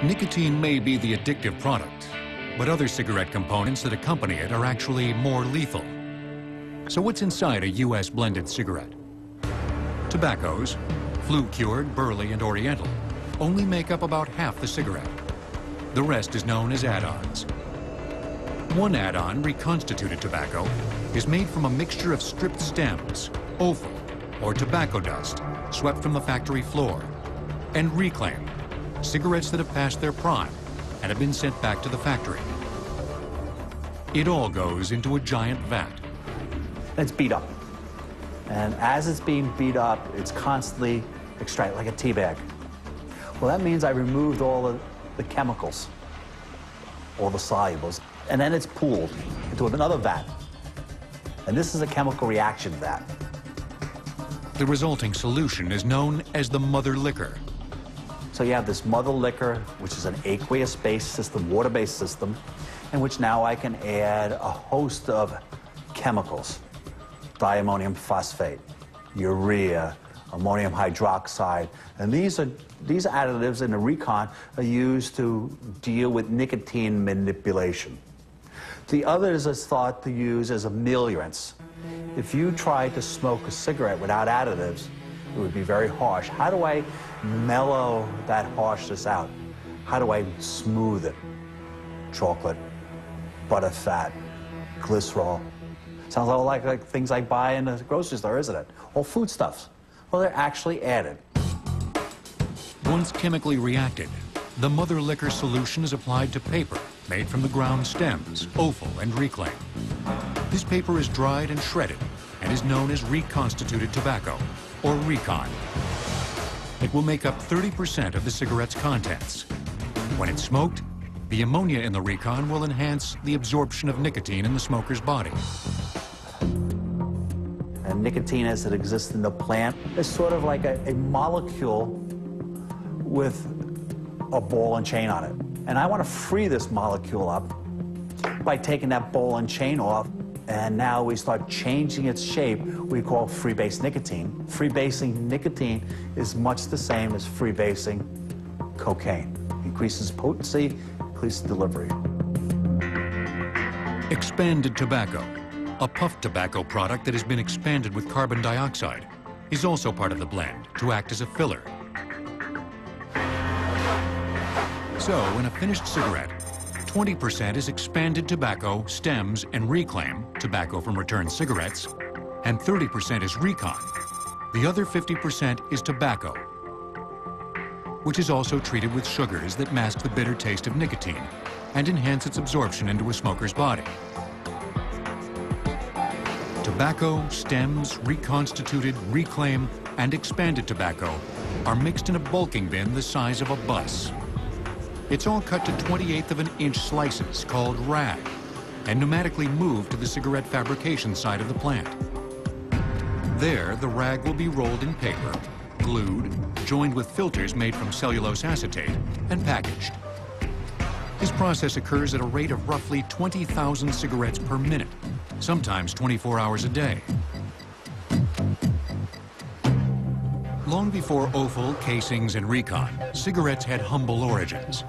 Nicotine may be the addictive product, but other cigarette components that accompany it are actually more lethal. So what's inside a U.S. blended cigarette? Tobaccos, flue-cured, burley, and oriental, only make up about half the cigarette. The rest is known as add-ons. One add-on, reconstituted tobacco, is made from a mixture of stripped stems, offal, or tobacco dust, swept from the factory floor, and reclaim, cigarettes that have passed their prime and have been sent back to the factory. It all goes into a giant vat. It's beat up. And as it's being beat up, it's constantly extracted like a tea bag. Well, that means I removed all the chemicals, all the solubles, and then it's pooled into another vat. And this is a chemical reaction vat. The resulting solution is known as the mother liquor. So you have this mother liquor, which is an aqueous-based system, water-based system, in which now I can add a host of chemicals. Diammonium phosphate, urea, ammonium hydroxide, and these additives in the recon are used to deal with nicotine manipulation. The others is thought to use as ameliorants. If you tried to smoke a cigarette without additives, it would be very harsh. How do I mellow that harshness out? How do I smooth it? Chocolate, butterfat, glycerol. Sounds all like things I buy in the grocery store, isn't it? All foodstuffs. Well, they're actually added. Once chemically reacted, the mother liquor solution is applied to paper made from the ground stems, offal, and reclaim. This paper is dried and shredded and is known as reconstituted tobacco, or recon. It will make up 30% of the cigarette's contents. When it's smoked, the ammonia in the recon will enhance the absorption of nicotine in the smoker's body. And nicotine as it exists in the plant is sort of like a molecule with a ball and chain on it. And I want to free this molecule up by taking that ball and chain off. And now we start changing its shape, we call freebase nicotine. Freebasing nicotine is much the same as freebasing cocaine. Increases potency, increases delivery. Expanded tobacco, a puff tobacco product that has been expanded with carbon dioxide, is also part of the blend to act as a filler. So, in a finished cigarette, 20% is expanded tobacco, stems, and reclaim, tobacco from returned cigarettes, and 30% is recon. The other 50% is tobacco, which is also treated with sugars that mask the bitter taste of nicotine and enhance its absorption into a smoker's body. Tobacco, stems, reconstituted, reclaim, and expanded tobacco are mixed in a bulking bin the size of a bus. It's all cut to 1/28 of an inch slices called rag and pneumatically moved to the cigarette fabrication side of the plant. There, the rag will be rolled in paper, glued, joined with filters made from cellulose acetate, and packaged. This process occurs at a rate of roughly 20,000 cigarettes per minute, sometimes 24 hours a day. Long before offal, casings, and recon, cigarettes had humble origins.